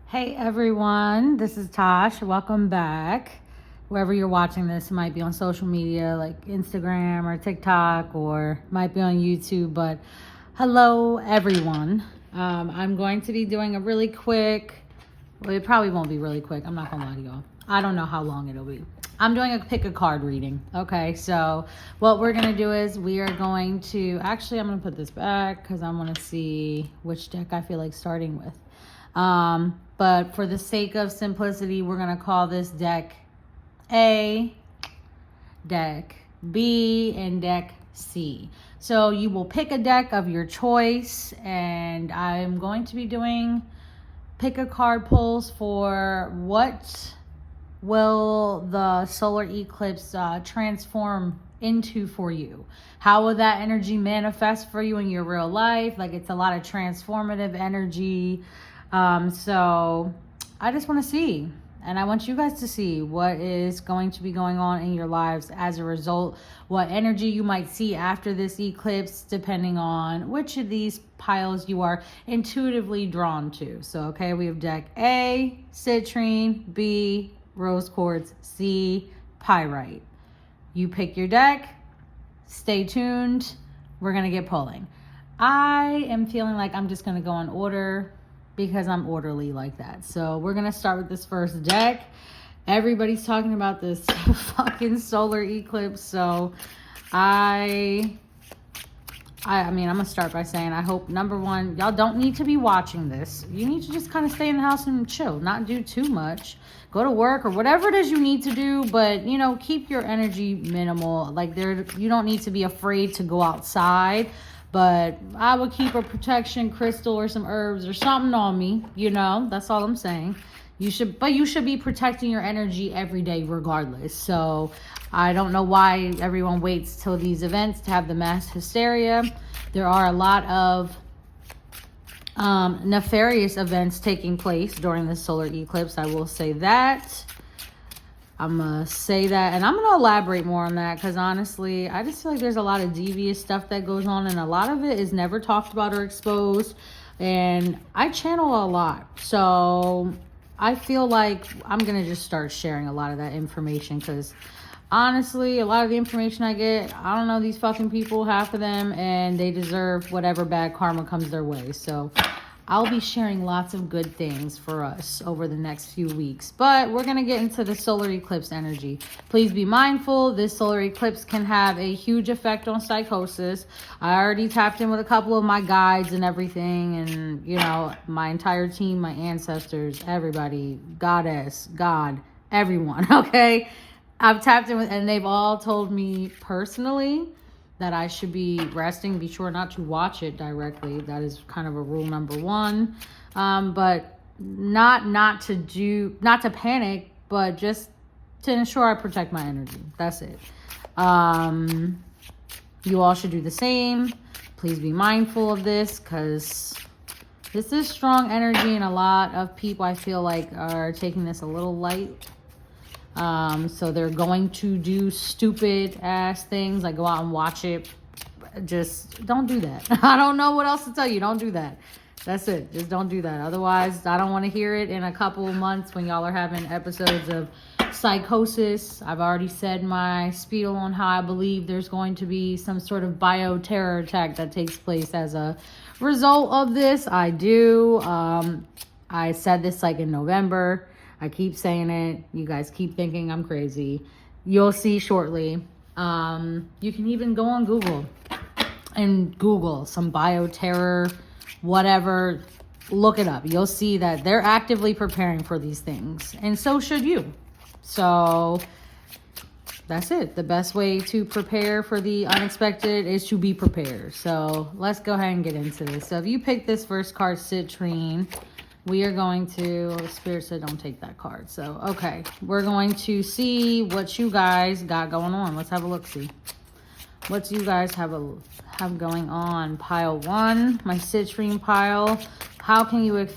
Hey everyone, this is Tosh. Welcome back. Wherever you're watching this, it might be on social media like Instagram or TikTok, or might be on YouTube, but hello everyone. I'm going to be doing a really quick, well, it probably won't be really quick. I'm not gonna lie to y'all. I don't know how long it'll be. I'm doing a Pickacard reading. Okay, so what we're gonna do is we are going to, actually I'm gonna put this back because I wanna see which deck I feel like starting with. But for the sake of simplicity, we're going to call this deck A, deck B, and deck C. So you will pick a deck of your choice, and I'm going to be doing pick a card pulls for what will the solar eclipse transform into for you. How will that energy manifest for you in your real life? Like, it's a lot of transformative energy. So I just want to see, and I want you guys to see what is going to be going on in your lives as a result, what energy you might see after this eclipse, depending on which of these piles you are intuitively drawn to. So, okay, we have deck A, citrine, B, rose quartz, C, pyrite. You pick your deck, stay tuned, we're going to get pulling. I am feeling like I'm just going to go in order, because I'm orderly like that. So we're gonna start with this first deck. Everybody's talking about this fucking solar eclipse. So I mean, I'm gonna start by saying I hope, number one, y'all don't need to be watching this. You need to just kind of stay in the house and chill, not do too much. Go to work or whatever it is you need to do, but you know, keep your energy minimal. Like, you don't need to be afraid to go outside. But I would keep a protection crystal or some herbs or something on me, you know, that's all I'm saying. You should be protecting your energy every day regardless. So I don't know why everyone waits till these events to have the mass hysteria. There are a lot of nefarious events taking place during the solar eclipse. I will say that. I'm going to say that, and I'm going to elaborate more on that, because honestly, I just feel like there's a lot of devious stuff that goes on, and a lot of it is never talked about or exposed, and I channel a lot, so I feel like I'm going to just start sharing a lot of that information, because honestly, a lot of the information I get, I don't know these fucking people, half of them, and they deserve whatever bad karma comes their way. So I'll be sharing lots of good things for us over the next few weeks. But we're going to get into the solar eclipse energy. Please be mindful. This solar eclipse can have a huge effect on psychosis. I already tapped in with a couple of my guides and everything. And, you know, my entire team, my ancestors, everybody, goddess, God, everyone, okay? I've tapped in with, and they've all told me personally that I should be resting. Be sure not to watch it directly. That is kind of a rule number one. But not to panic, but just to ensure I protect my energy. That's it. You all should do the same. Please be mindful of this, because this is strong energy, and a lot of people, I feel like, are taking this a little light. So they're going to do stupid ass things, like go out and watch it. Just don't do that. I don't know what else to tell you. Don't do that. That's it. Just don't do that. Otherwise, I don't want to hear it in a couple of months when y'all are having episodes of psychosis. I've already said my spiel on how I believe there's going to be some sort of bioterror attack that takes place as a result of this. I do. I said this like in November. I keep saying it. You guys keep thinking I'm crazy. You'll see shortly. You can even go on Google and Google some bioterror, whatever. Look it up. You'll see that they're actively preparing for these things. And so should you. So that's it. The best way to prepare for the unexpected is to be prepared. So let's go ahead and get into this. So if you pick this first card, citrine, we are going to, Spirit said don't take that card. So, okay. We're going to see what you guys got going on. Let's have a look-see. What do you guys have going on? Pile 1, my citrine pile. How can you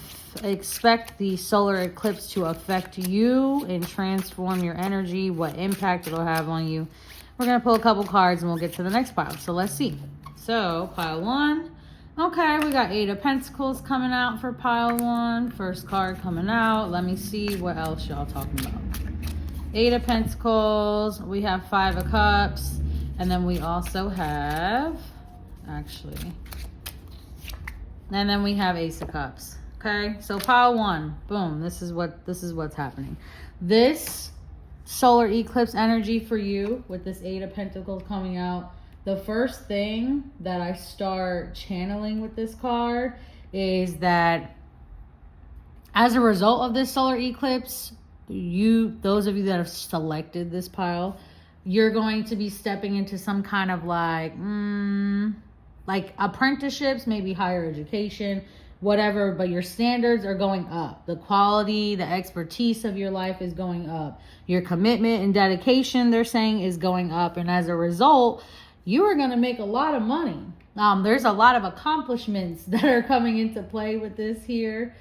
expect the solar eclipse to affect you and transform your energy? What impact it'll have on you? We're going to pull a couple cards and we'll get to the next pile. So, let's see. So, pile 1. Okay, we got Eight of Pentacles coming out for pile one. First card coming out. Let me see what else y'all talking about. Eight of Pentacles. We have Five of Cups. And then we also have, actually, and then we have Ace of Cups. Okay, so pile one. Boom. This is what's happening. This solar eclipse energy for you with this Eight of Pentacles coming out. The first thing that I start channeling with this card is that as a result of this solar eclipse, those of you that have selected this pile, you're going to be stepping into some kind of like apprenticeships, maybe higher education, whatever, but your standards are going up. The quality, the expertise of your life is going up. Your commitment and dedication, they're saying, is going up. And as a result, you are going to make a lot of money. There's a lot of accomplishments that are coming into play with this here.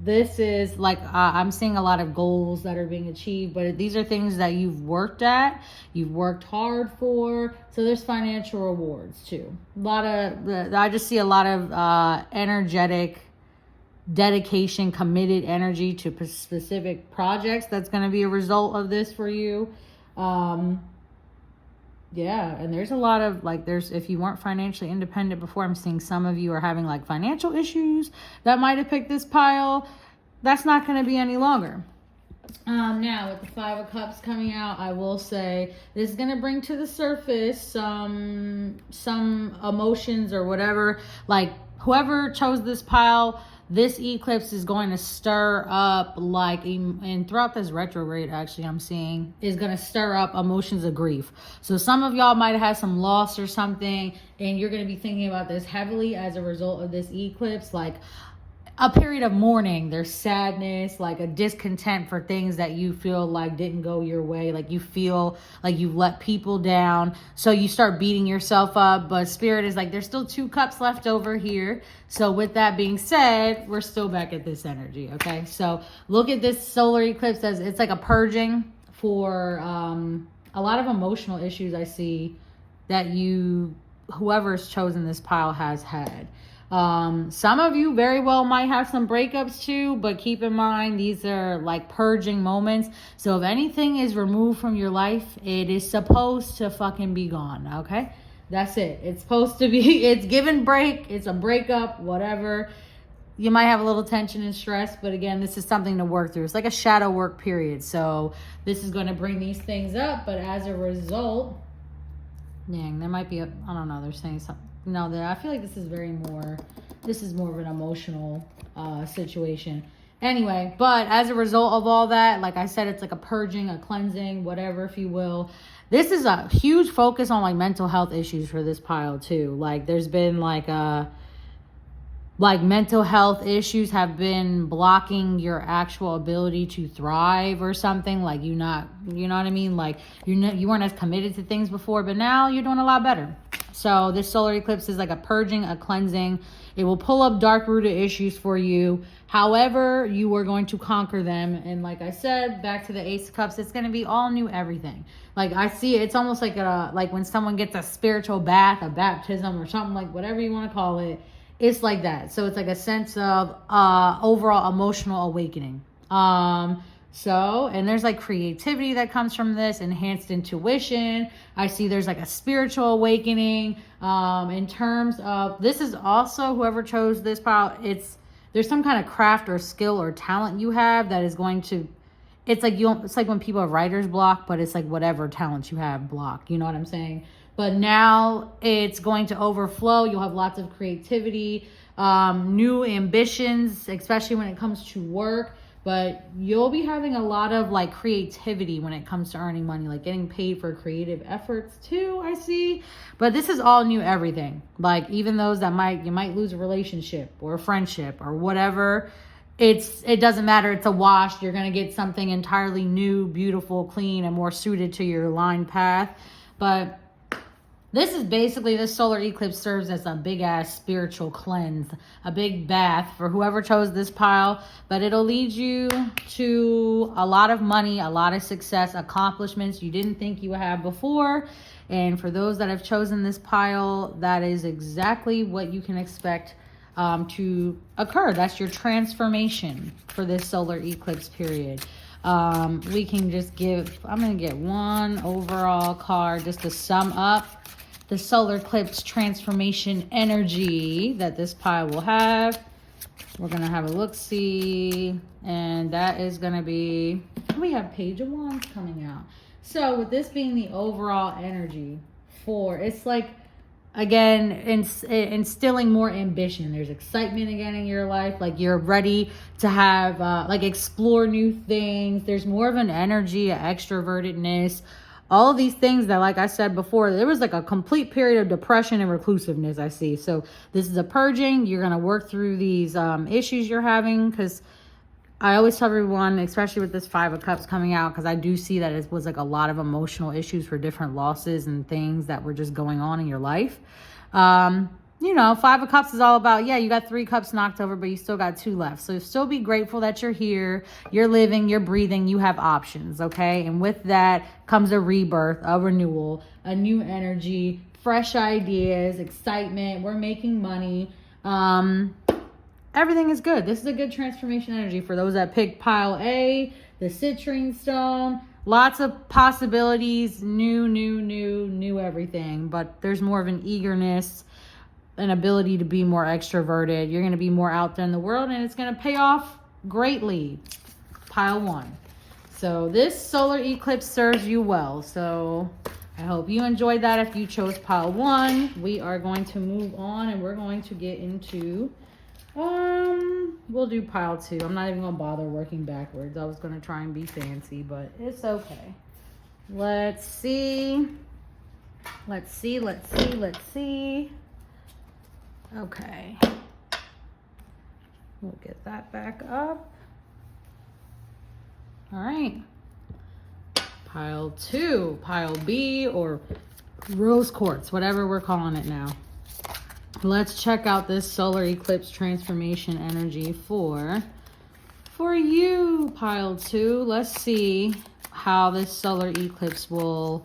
This is like, I'm seeing a lot of goals that are being achieved, but these are things that you've worked at, you've worked hard for. So there's financial rewards too. I just see a lot of energetic dedication, committed energy to specific projects. That's going to be a result of this for you. Yeah, and there's a lot of if you weren't financially independent before, I'm seeing some of you are having like financial issues that might have picked this pile. That's not going to be any longer. Now with the Five of Cups coming out, I will say this is going to bring to the surface some emotions or whatever. Like whoever chose this pile, this eclipse is going to stir up and throughout this retrograde, actually, I'm seeing, is going to stir up emotions of grief. So some of y'all might have had some loss or something, and you're going to be thinking about this heavily as a result of this eclipse. Like a period of mourning, there's sadness, like a discontent for things that you feel like didn't go your way. Like you feel like you've let people down. So you start beating yourself up. But Spirit is like, there's still 2 cups left over here. So with that being said, we're still back at this energy. Okay. So look at this solar eclipse as it's like a purging for a lot of emotional issues I see that whoever's chosen this pile has had. Some of you very well might have some breakups too, but keep in mind, these are like purging moments. So if anything is removed from your life, it is supposed to fucking be gone. Okay. That's it. It's supposed to be, it's given break. It's a breakup, whatever. You might have a little tension and stress, but again, this is something to work through. It's like a shadow work period. So this is going to bring these things up, but as a result, dang, there might be I don't know, they're saying something. No, I feel like this is more of an emotional situation. Anyway, but as a result of all that, like I said, it's like a purging, a cleansing, whatever, if you will. This is a huge focus on like mental health issues for this pile too. Like there's been like mental health issues have been blocking your actual ability to thrive or something. Like you know what I mean? Like you weren't as committed to things before, but now you're doing a lot better. So this solar eclipse is like a purging, a cleansing. It will pull up dark-rooted issues for you. However, you are going to conquer them. And like I said, back to the Ace of Cups, it's going to be all new everything. Like I see it's almost like like when someone gets a spiritual bath, a baptism or something, like whatever you want to call it. It's like that. So it's like a sense of overall emotional awakening. And there's like creativity that comes from this, enhanced intuition. I see there's like a spiritual awakening. In terms of, this is also whoever chose this pile, there's some kind of craft or skill or talent you have that is going to, it's like when people have writer's block, but it's like whatever talents you have block. You know what I'm saying? But now it's going to overflow. You'll have lots of creativity, new ambitions, especially when it comes to work. But you'll be having a lot of like creativity when it comes to earning money, like getting paid for creative efforts too, I see. But this is all new everything. Like even those that you might lose a relationship or a friendship or whatever. It doesn't matter. It's a wash. You're going to get something entirely new, beautiful, clean, and more suited to your line path. But this solar eclipse serves as a big ass spiritual cleanse, a big bath for whoever chose this pile, but it'll lead you to a lot of money, a lot of success, accomplishments you didn't think you would have before. And for those that have chosen this pile, that is exactly what you can expect to occur. That's your transformation for this solar eclipse period. We can just I'm going to get one overall card just to sum up the solar eclipse transformation energy that this pile will have. We're going to have a look-see, and that is going to be, we have Page of Wands coming out. So with this being the overall energy it's like, again, instilling more ambition. There's excitement again in your life. Like you're ready to have, like explore new things. There's more of an energy, extrovertedness, all of these things that, like I said before, there was like a complete period of depression and reclusiveness I see. So this is a purging. You're going to work through these issues you're having, because I always tell everyone, especially with this 5 of Cups coming out, because I do see that it was like a lot of emotional issues for different losses and things that were just going on in your life. You know, 5 of Cups is all about, yeah, you got 3 cups knocked over, but you still got 2 left. So still be grateful that you're here, you're living, you're breathing, you have options, okay? And with that comes a rebirth, a renewal, a new energy, fresh ideas, excitement. We're making money. Everything is good. This is a good transformation energy for those that pick pile A, the citrine stone. Lots of possibilities, new everything. But there's more of an eagerness, an ability to be more extroverted. You're going to be more out there in the world, and it's going to pay off greatly. Pile 1. So this solar eclipse serves you well. So I hope you enjoyed that. If you chose pile 1, we are going to move on, and we're going to get into, we'll do pile 2. I'm not even going to bother working backwards. I was going to try and be fancy, but it's okay. Let's see. Okay. We'll get that back up. All right. Pile 2, pile B, or rose quartz, whatever we're calling it now. Let's check out this solar eclipse transformation energy for you, pile 2. Let's see how this solar eclipse will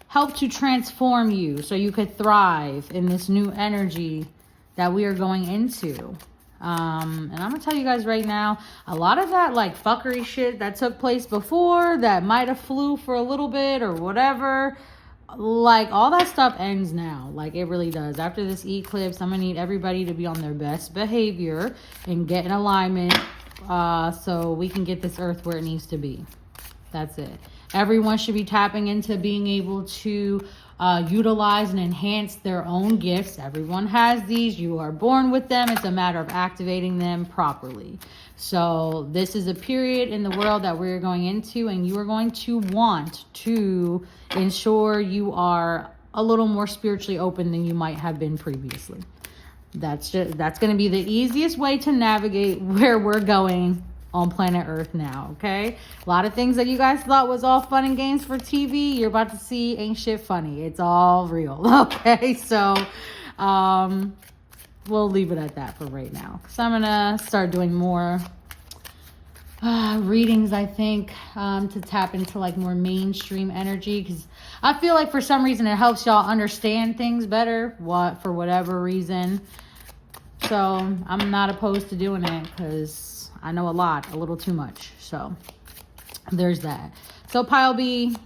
help to transform you so you could thrive in this new energy that we are going into. And I'm gonna tell you guys right now, a lot of that like fuckery shit that took place before that might have flew for a little bit or whatever, like all that stuff ends now. Like it really does. After this eclipse, I'm gonna need everybody to be on their best behavior and get in alignment, so we can get this earth where it needs to be. That's it. Everyone should be tapping into being able to utilize and enhance their own gifts. Everyone has these. You are born with them. It's a matter of activating them properly. So this is a period in the world that we're going into, and you are going to want to ensure you are a little more spiritually open than you might have been previously. That's going to be the easiest way to navigate where we're going on planet Earth now, okay? A lot of things that you guys thought was all fun and games for TV, you're about to see ain't shit funny. It's all real, okay? So we'll leave it at that for right now. So I'm gonna start doing more readings, I think, to tap into like more mainstream energy, because I feel like for some reason it helps y'all understand things better, for whatever reason. So I'm not opposed to doing it, because I know a little too much. So there's that. So pile B,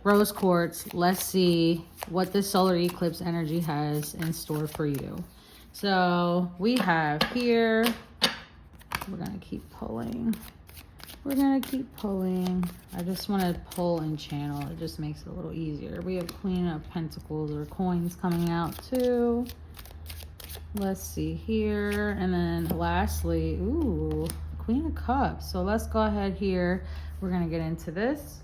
rose quartz. Let's see what this solar eclipse energy has in store for you. So we have here, we're going to keep pulling. I just want to pull and channel. It just makes it a little easier. We have Queen of Pentacles or coins coming out too. Let's see here. And then lastly, ooh, Queen of Cups. So let's go ahead here. We're going to get into this.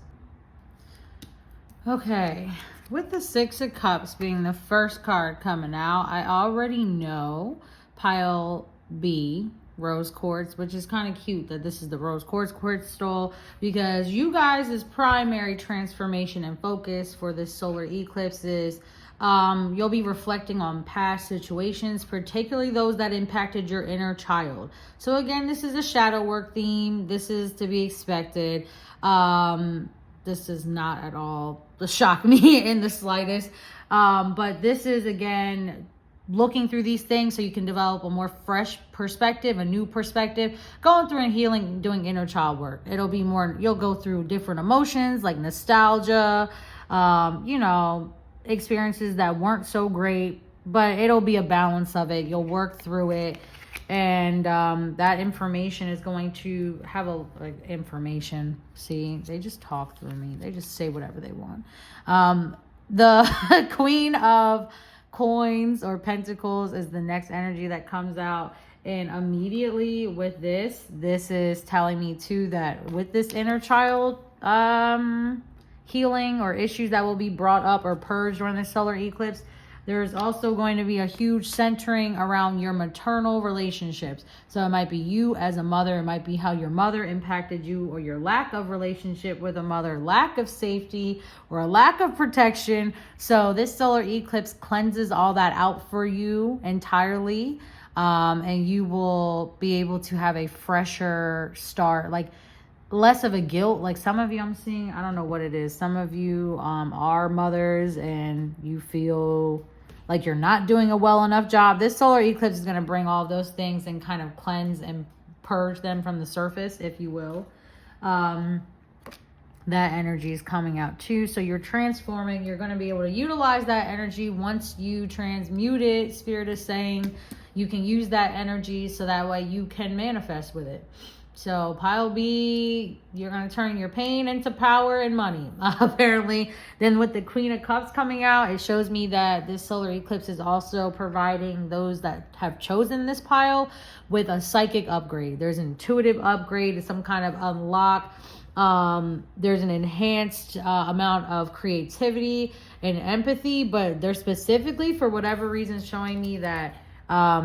Okay. With the 6 of Cups being the first card coming out, I already know pile B, rose quartz, which is kind of cute that this is the rose quartz crystal, because you guys' primary transformation and focus for this solar eclipse is you'll be reflecting on past situations, particularly those that impacted your inner child. So again, this is a shadow work theme. This is to be expected. The this does not at all shock me in the slightest. But this is, again, looking through these things so you can develop a more fresh perspective, a new perspective, going through and healing, doing inner child work. It'll be more, you'll go through different emotions like nostalgia, experiences that weren't so great, but it'll be a balance of it. You'll work through it. And that information is going to have information. See, they just talk through me. They just say whatever they want. The Queen of Coins or Pentacles is the next energy that comes out. And immediately with this is telling me too that with this inner child healing or issues that will be brought up or purged during the solar eclipse, there's also going to be a huge centering around your maternal relationships. So it might be you as a mother. It might be how your mother impacted you, or your lack of relationship with a mother, lack of safety, or a lack of protection. So this solar eclipse cleanses all that out for you entirely. And you will be able to have a fresher start, like less of a guilt. Like some of you I'm seeing, I don't know what it is. Some of you are mothers and you feel like you're not doing a well enough job. This solar eclipse is going to bring all those things and kind of cleanse and purge them from the surface, if you will. That energy is coming out too. So you're transforming. You're going to be able to utilize that energy once you transmute it. Spirit is saying you can use that energy so that way you can manifest with it. So pile B, you're going to turn your pain into power and money, apparently. Then with the Queen of Cups coming out, it shows me that this solar eclipse is also providing those that have chosen this pile with a psychic upgrade. There's an intuitive upgrade, some kind of unlock. There's an enhanced amount of creativity and empathy, but they're specifically, for whatever reason, showing me that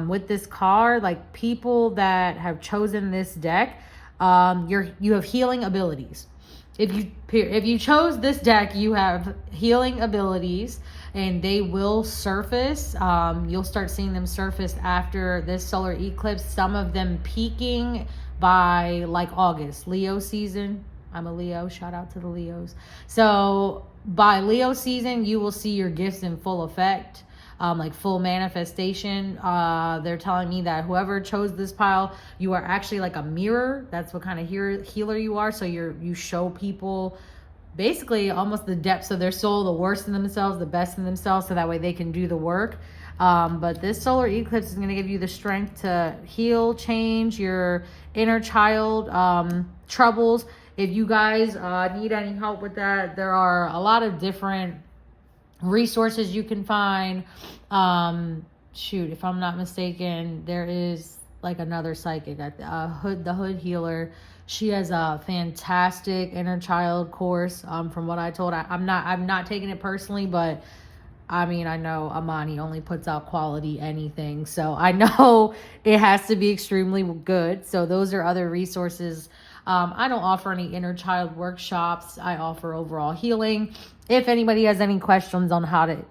with this card, like people that have chosen this deck, you have healing abilities. If you chose this deck, you have healing abilities, and they will surface. You'll start seeing them surface after this solar eclipse. Some of them peaking by like August, Leo season. I'm a Leo. Shout out to the Leos. So by Leo season, you will see your gifts in full effect. Like full manifestation. They're telling me that whoever chose this pile, you are actually like a mirror. That's what kind of healer you are. So you show people basically almost the depths of their soul, the worst in themselves, the best in themselves, so that way they can do the work. But this solar eclipse is going to give you the strength to heal, change your inner child troubles. If you guys need any help with that, there are a lot of different resources you can find. If I'm not mistaken, there is like another psychic at the Hood Healer. She has a fantastic inner child course. From what I told, I'm not taking it personally, but I mean, I know Amani only puts out quality anything, so I know it has to be extremely good. So those are other resources. I don't offer any inner child workshops. I offer overall healing. If anybody has any questions on how to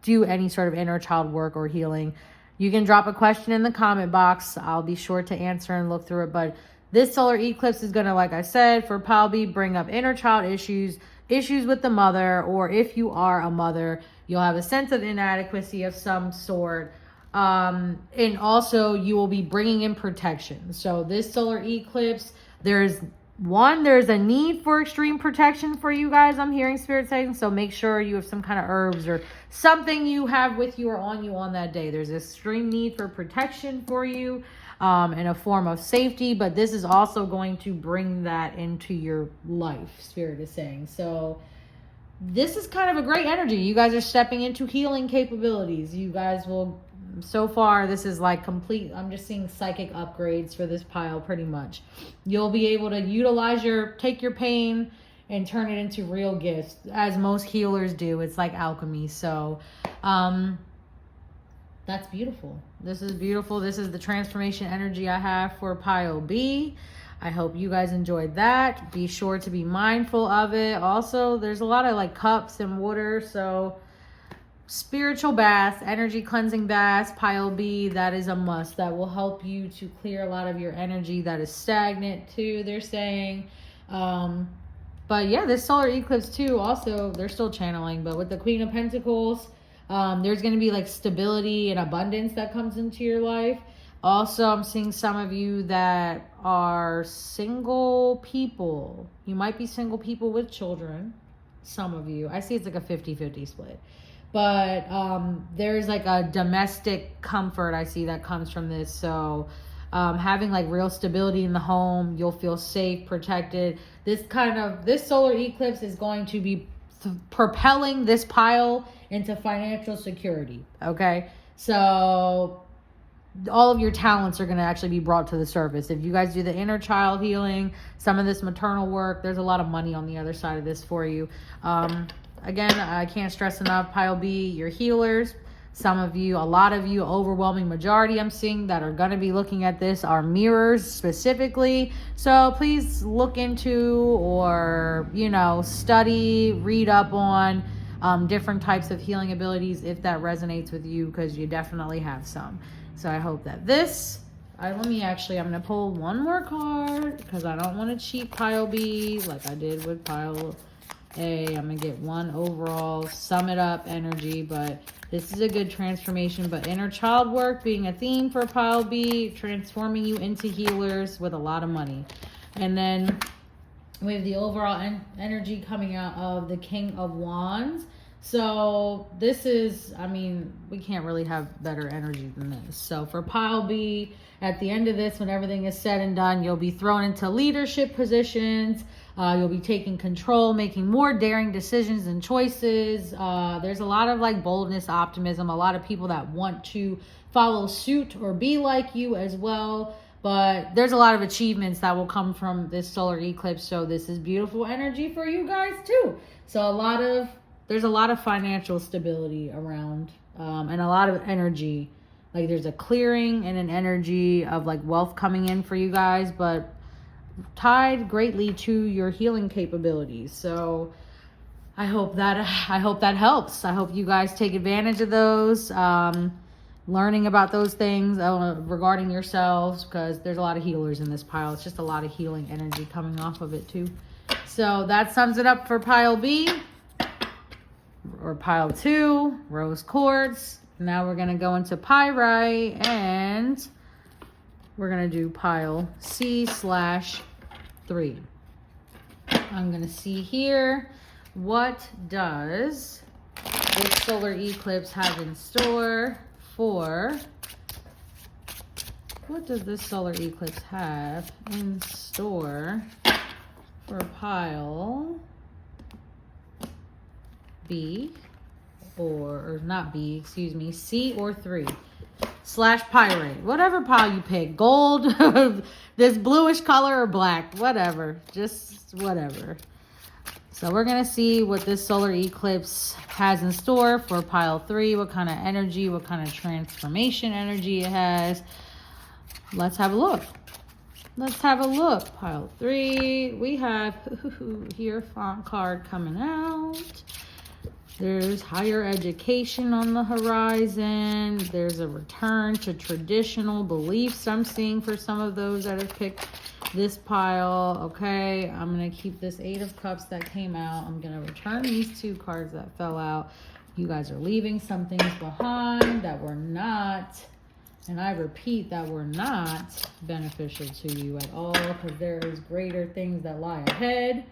do any sort of inner child work or healing, you can drop a question in the comment box. I'll be sure to answer and look through it. But this solar eclipse is going to, like I said, for Pile B, bring up inner child issues with the mother, or if you are a mother, you'll have a sense of inadequacy of some sort. And also you will be bringing in protection. So this solar eclipse, there's a need for extreme protection for you guys, I'm hearing Spirit saying. So make sure you have some kind of herbs or something you have with you or on you on that day. There's extreme need for protection for you, in a form of safety. But this is also going to bring that into your life, Spirit is saying. So this is kind of a great energy. You guys are stepping into healing capabilities. You guys will, so far, this is like complete. I'm just seeing psychic upgrades for this pile pretty much. You'll be able to take your pain and turn it into real gifts, as most healers do. It's like alchemy. So that's beautiful. This is beautiful. This is the transformation energy I have for pile B. I hope you guys enjoyed that. Be sure to be mindful of it. Also, there's a lot of like cups and water, so spiritual baths, energy cleansing baths, pile B, that is a must. That will help you to clear a lot of your energy that is stagnant too, they're saying. But But yeah, this solar eclipse too, also, they're still channeling, but with the Queen of Pentacles, there's going to be like stability and abundance that comes into your life. Also, I'm seeing some of you that are single people. You might be single people with children. Some of you. I see it's like a 50-50 split. But there's like a domestic comfort I see that comes from this. So having like real stability in the home, you'll feel safe, protected. This solar eclipse is going to be propelling this pile into financial security. Okay. So all of your talents are going to actually be brought to the surface. If you guys do the inner child healing, some of this maternal work, there's a lot of money on the other side of this for you. Again, I can't stress enough, Pile B, you're healers. Some of you, a lot of you, overwhelming majority I'm seeing that are going to be looking at this are mirrors specifically. So please look into or, study, read up on different types of healing abilities if that resonates with you, because you definitely have some. So I hope that I'm going to pull one more card because I don't want to cheat Pile B like I did with Pile A. I'm going to get one overall sum it up energy, but this is a good transformation. But inner child work being a theme for Pile B, transforming you into healers with a lot of money. And then we have the overall energy coming out of the King of Wands. So this is, we can't really have better energy than this. So for Pile B, at the end of this, when everything is said and done, you'll be thrown into leadership positions. You'll be taking control, making more daring decisions and choices. There's a lot of like boldness, optimism, a lot of people that want to follow suit or be like you as well. But there's a lot of achievements that will come from this solar eclipse. So this is beautiful energy for you guys too. So there's a lot of financial stability around, and a lot of energy. Like there's a clearing and an energy of like wealth coming in for you guys, but tied greatly to your healing capabilities. So I hope that helps. I hope you guys take advantage of those, learning about those things regarding yourselves, because there's a lot of healers in this pile. It's just a lot of healing energy coming off of it too. So that sums it up for Pile B. Or Pile 2, Rose Quartz. Now we're going to go into Pyrite, and we're going to do Pile C/3. I'm going to see here, what does this solar eclipse have in store for, Pile B, or not B, excuse me, C or 3 / Pyrite, whatever pile you pick, gold, this bluish color or black, whatever, just whatever. So we're going to see what this solar eclipse has in store for Pile 3, what kind of energy, what kind of transformation energy it has. Let's have a look. Pile 3, we have here font card coming out. There's higher education on the horizon. There's a return to traditional beliefs I'm seeing for some of those that have picked this pile. Okay, I'm going to keep this 8 of Cups that came out. I'm going to return these 2 cards that fell out. You guys are leaving some things behind that were not, and I repeat, that were not beneficial to you at all, because there is greater things that lie ahead.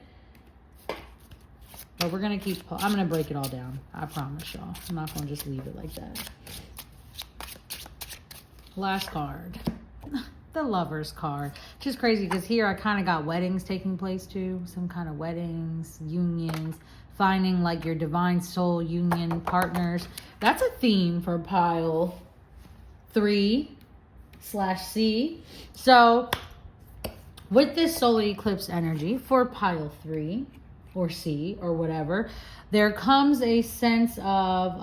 But we're going to I'm going to break it all down. I promise y'all. I'm not going to just leave it like that. Last card. The Lover's card. Which is crazy because here I kind of got weddings taking place too. Some kind of weddings, unions, finding like your divine soul union partners. That's a theme for Pile 3/C. So with this solar eclipse energy for Pile 3 or C or whatever, there comes a sense of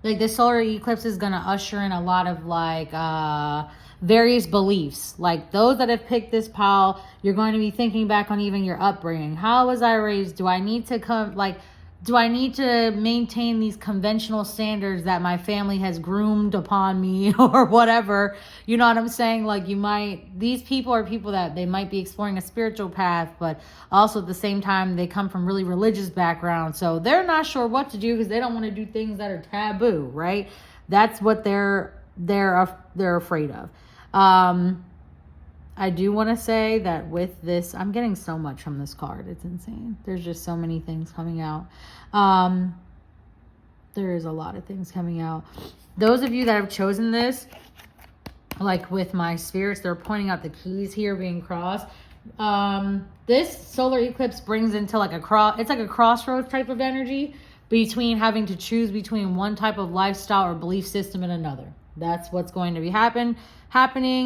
like this solar eclipse is going to usher in a lot of like various beliefs. Like those that have picked this pile, you're going to be thinking back on even your upbringing. How was I raised? Do I need to come, like, do I need to maintain these conventional standards that my family has groomed upon me or whatever? You know what I'm saying? Like these people are people that they might be exploring a spiritual path, but also at the same time, they come from really religious backgrounds. So they're not sure what to do because they don't want to do things that are taboo, right? That's what they're afraid of. I do want to say that with this, I'm getting so much from this card. It's insane. There's just so many things coming out. There is a lot of things coming out. Those of you that have chosen this, like with my spirits, they're pointing out the keys here being crossed. This solar eclipse brings into like it's like a crossroads type of energy between having to choose between one type of lifestyle or belief system and another. That's what's going to be happening,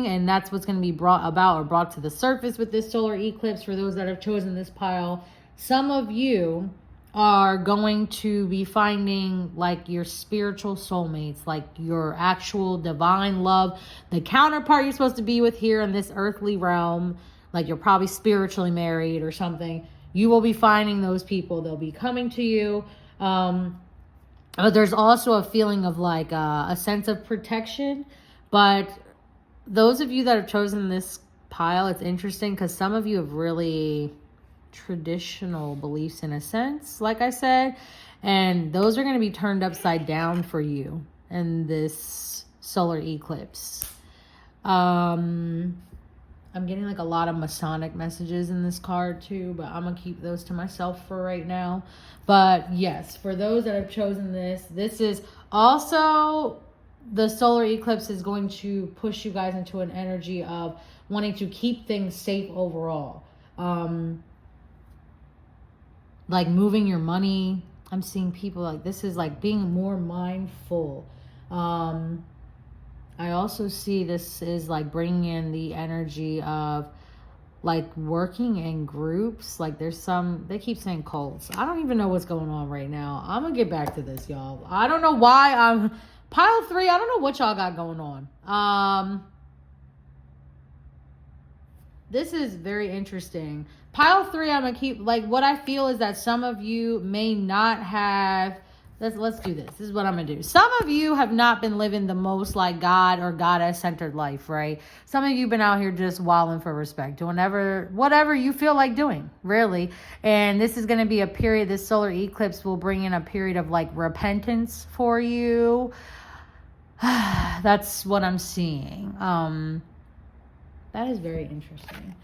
and that's what's going to be brought to the surface with this solar eclipse for those that have chosen this pile. Some of you are going to be finding like your spiritual soulmates, like your actual divine love, the counterpart you're supposed to be with here in this earthly realm. Like you're probably spiritually married or something. You will be finding those people. They'll be coming to you. But there's also a feeling of like a sense of protection. But those of you that have chosen this pile, it's interesting because some of you have really traditional beliefs in a sense, like I said, and those are going to be turned upside down for you in this solar eclipse. I'm getting like a lot of Masonic messages in this card too, but I'm gonna keep those to myself for right now. But yes, for those that have chosen this is also, the solar eclipse is going to push you guys into an energy of wanting to keep things safe overall. Like moving your money. I'm seeing people like, this is like being more mindful. I also see this is like bringing in the energy of like working in groups. Like they keep saying cults. I don't even know what's going on right now. I'm gonna get back to this, y'all. I don't know why I'm pile 3. I don't know what y'all got going on. This is very interesting. Pile 3, I'm gonna keep, like, what I feel is that some of you may not have, let's do this. This is what I'm gonna do. Some of you have not been living the most like God or goddess centered life, right? Some of you have been out here just wilding for respect, doing whatever you feel like doing, really. And this is gonna be a period, this solar eclipse will bring in a period of like repentance for you. That's what I'm seeing. That is very interesting.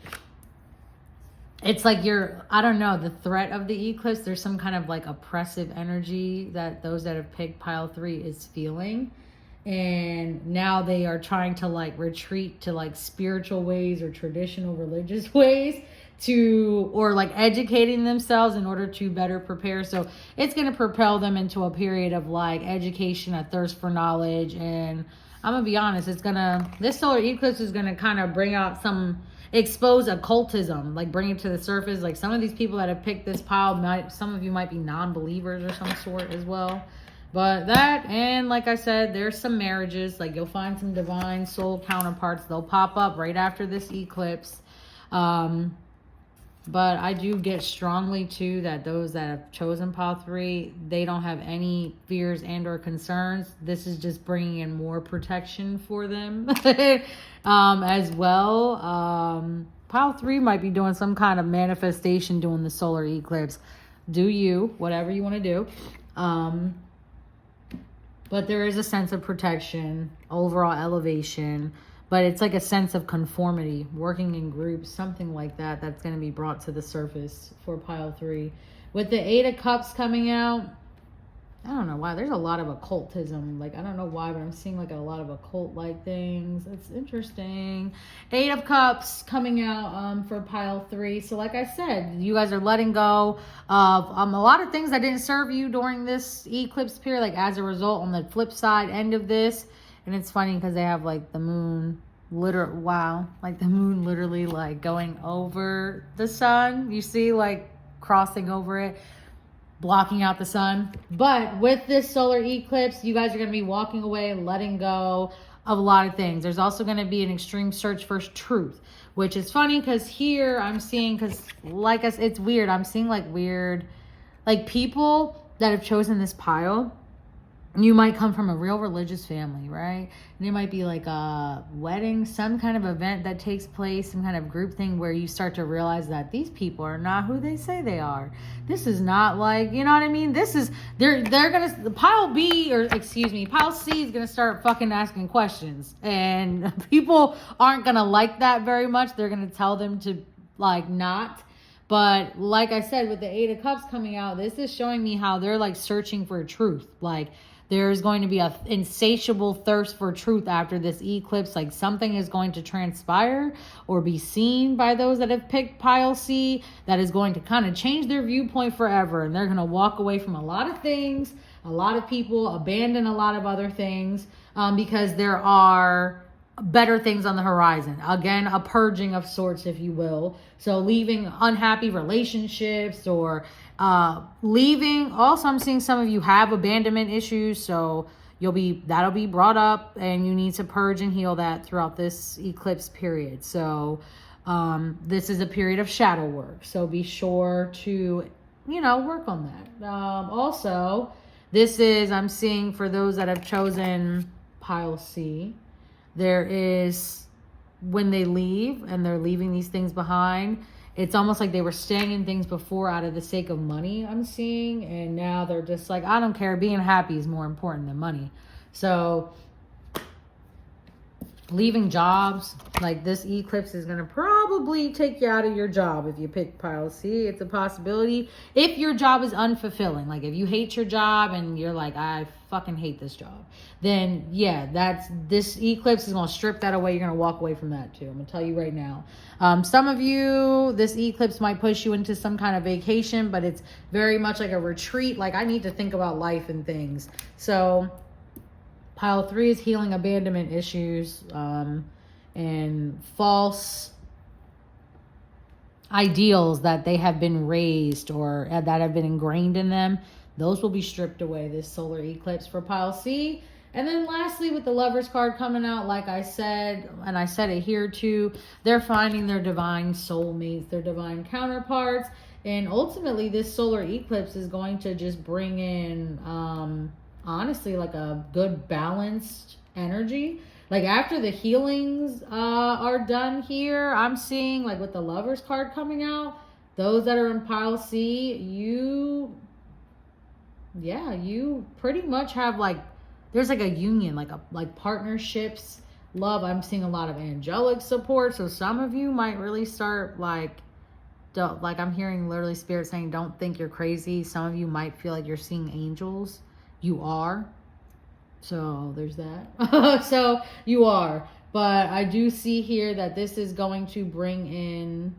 It's like I don't know, the threat of the eclipse, there's some kind of like oppressive energy that those that have picked pile 3 is feeling. And now they are trying to like retreat to like spiritual ways or traditional religious ways or like educating themselves in order to better prepare. So it's going to propel them into a period of like education, a thirst for knowledge. And I'm going to be honest, this solar eclipse is going to kind of bring out expose occultism, like bring it to the surface. Like some of these people that have picked this pile, some of you might be non-believers or some sort as well. But that, and like I said, there's some marriages, like you'll find some divine soul counterparts. They'll pop up right after this eclipse. But I do get strongly too that those that have chosen pile 3, they don't have any fears and or concerns. This is just bringing in more protection for them as well. Pile 3 might be doing some kind of manifestation during the solar eclipse. Do you, whatever you want to do. But there is a sense of protection, overall elevation. But it's like a sense of conformity, working in groups, something like that. That's going to be brought to the surface for pile 3. With the 8 of Cups coming out, I don't know why. There's a lot of occultism. Like, I don't know why, but I'm seeing like a lot of occult-like things. It's interesting. 8 of Cups coming out for pile 3. So like I said, you guys are letting go of a lot of things that didn't serve you during this eclipse period. Like as a result, on the flip side end of this, and it's funny because they have like the moon, like the moon literally like going over the sun. You see like crossing over it, blocking out the sun. But with this solar eclipse, you guys are going to be walking away and letting go of a lot of things. There's also going to be an extreme search for truth, which is funny because here I'm seeing, because like it's weird. I'm seeing like weird, like people that have chosen this pile, you might come from a real religious family, right? And it might be like a wedding, some kind of event that takes place, some kind of group thing where you start to realize that these people are not who they say they are. This is not like, you know what I mean? This is, they're gonna, pile B, or excuse me, pile C is gonna start fucking asking questions. And people aren't gonna like that very much. They're gonna tell them to like not. But like I said, with the 8 of Cups coming out, this is showing me how they're like searching for truth. Like, there's going to be a insatiable thirst for truth after this eclipse. Like, something is going to transpire or be seen by those that have picked pile C that is going to kind of change their viewpoint forever. And they're going to walk away from a lot of things, a lot of people, abandon a lot of other things, because there are better things on the horizon. Again, a purging of sorts, if you will. So leaving unhappy relationships or leaving. Also, I'm seeing some of you have abandonment issues, so that'll be brought up, and you need to purge and heal that throughout this eclipse period. So this is a period of shadow work, so be sure to work on that. Also, this is, I'm seeing for those that have chosen pile C, there is, when they leave and they're leaving these things behind, it's almost like they were staying in things before out of the sake of money, I'm seeing. And now they're just like, I don't care. Being happy is more important than money. So leaving jobs, like this eclipse is going to probably take you out of your job if you pick pile C. It's a possibility. If your job is unfulfilling, like if you hate your job and you're like, I fucking hate this job, then yeah, this eclipse is going to strip that away. You're going to walk away from that too. I'm going to tell you right now. Some of you, this eclipse might push you into some kind of vacation, but it's very much like a retreat. Like, I need to think about life and things. So pile 3 is healing abandonment issues and false ideals that they have been raised or that have been ingrained in them. Those will be stripped away this solar eclipse for pile C. And then lastly, with the Lovers card coming out, like I said, and I said it here too, they're finding their divine soulmates, their divine counterparts. And ultimately, this solar eclipse is going to just bring in, honestly, like a good balanced energy. Like, after the healings are done here, I'm seeing, like with the Lovers card coming out, those that are in pile C, you pretty much have like, there's like a union, like partnerships, love. I'm seeing a lot of angelic support. So some of you might really start I'm hearing literally Spirit saying, don't think you're crazy. Some of you might feel like you're seeing angels. You are. So there's that. So you are. But I do see here that this is going to bring in,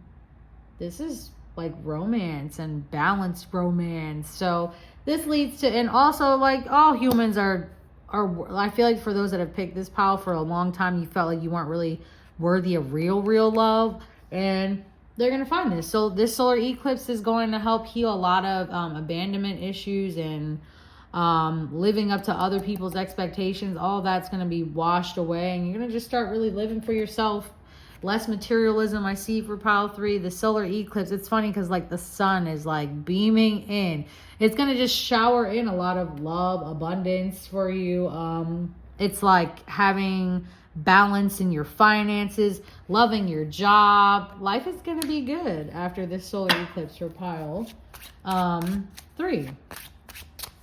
this is like romance and balanced romance. So this leads to, and also like all humans are, I feel like for those that have picked this pile for a long time, you felt like you weren't really worthy of real love. And they're going to find this. So this solar eclipse is going to help heal a lot of abandonment issues and living up to other people's expectations. All that's going to be washed away, and you're going to just start really living for yourself. Less materialism I see for pile 3. The solar eclipse, it's funny because like the sun is like beaming in. It's going to just shower in a lot of love, abundance for you. It's like having balance in your finances, loving your job. Life is going to be good after this solar eclipse for pile 3.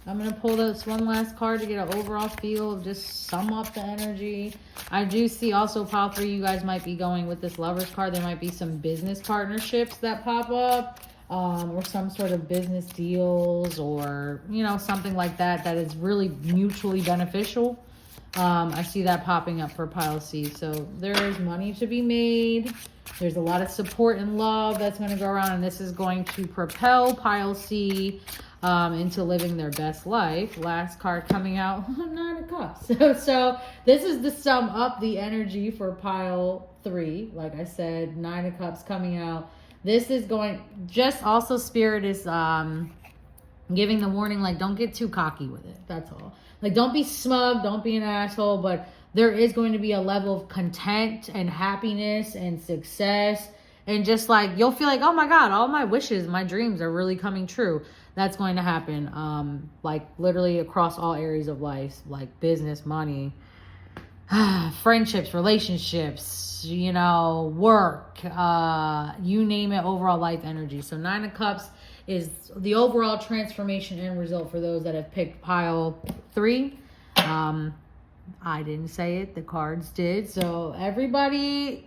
I'm going to pull this one last card to get an overall feel of just sum up the energy. I do see also pile 3, you guys might be going with this Lovers card. There might be some business partnerships that pop up, or some sort of business deals, or, something like that is really mutually beneficial. I see that popping up for pile C. So there is money to be made. There's a lot of support and love that's going to go around, and this is going to propel pile C into living their best life. Last card coming out, 9 of Cups. So this is the sum up the energy for pile 3. Like I said, 9 of Cups coming out. This is going, just also Spirit is giving the warning, like, don't get too cocky with it. That's all. Like, don't be smug, don't be an asshole, but there is going to be a level of content and happiness and success And just like, you'll feel like, oh my God, all my wishes, my dreams are really coming true. That's going to happen. Like literally across all areas of life, like business, money, friendships, relationships, work, you name it, overall life energy. So 9 of Cups is the overall transformation and result for those that have picked pile 3. I didn't say it, the cards did. So everybody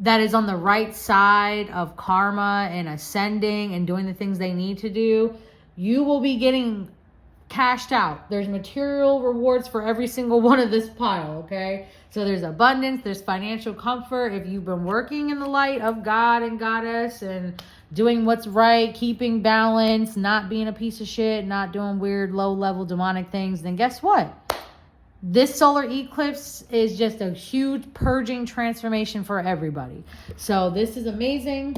that is on the right side of karma and ascending and doing the things they need to do, you will be getting cashed out. There's material rewards for every single one of this pile, okay? So there's abundance, there's financial comfort. If you've been working in the light of God and Goddess and doing what's right, keeping balance, not being a piece of shit, not doing weird low-level demonic things, then guess what? This solar eclipse is just a huge purging transformation for everybody. So this is amazing.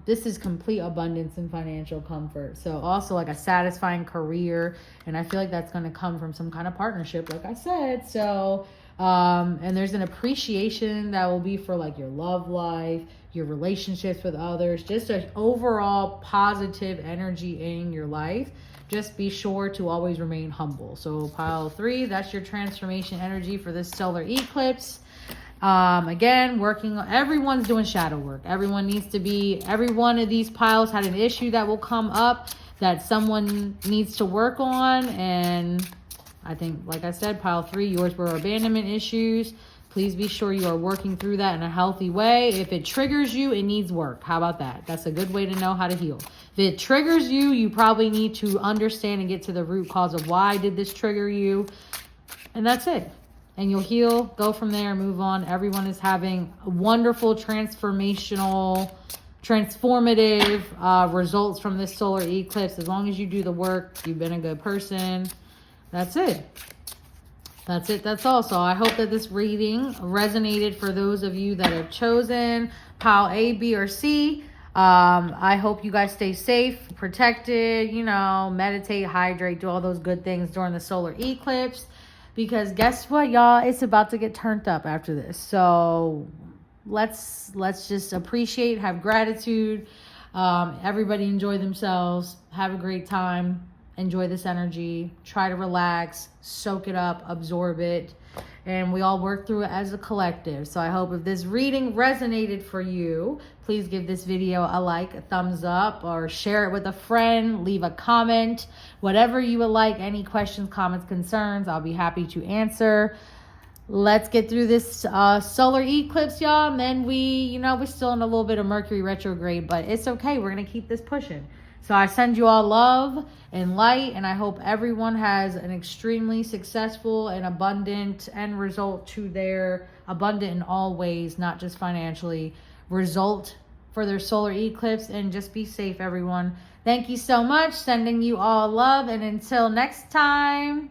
This is complete abundance and financial comfort. So also like a satisfying career. And I feel like that's going to come from some kind of partnership, like I said. So, and there's an appreciation that will be for like your love life, your relationships with others, just an overall positive energy in your life. Just be sure to always remain humble. So pile 3, that's your transformation energy for this solar eclipse. Again, everyone's doing shadow work. Every one of these piles had an issue that will come up that someone needs to work on. And I think, like I said, pile 3, yours were abandonment issues. Please be sure you are working through that in a healthy way. If it triggers you, it needs work. How about that? That's a good way to know how to heal. If it triggers you, you probably need to understand and get to the root cause of why did this trigger you. And that's it. And you'll heal, go from there, move on. Everyone is having wonderful, transformative results from this solar eclipse. As long as you do the work, you've been a good person. That's it. That's it. That's all. So I hope that this reading resonated for those of you that have chosen pile A, B, or C. I hope you guys stay safe, protected, meditate, hydrate, do all those good things during the solar eclipse. Because guess what, y'all? It's about to get turned up after this. So let's just appreciate, have gratitude. Everybody enjoy themselves. Have a great time. Enjoy this energy. Try to relax, soak it up, absorb it. And we all work through it as a collective. So I hope if this reading resonated for you, please give this video a like, a thumbs up, or share it with a friend. Leave a comment. Whatever you would like. Any questions, comments, concerns, I'll be happy to answer. Let's get through this solar eclipse, y'all. And then we're still in a little bit of Mercury retrograde, but it's okay. We're going to keep this pushing. So I send you all love and light, and I hope everyone has an extremely successful and abundant end result to their abundant in all ways, not just financially, result for their solar eclipse. And just be safe, everyone. Thank you so much. Sending you all love, and until next time.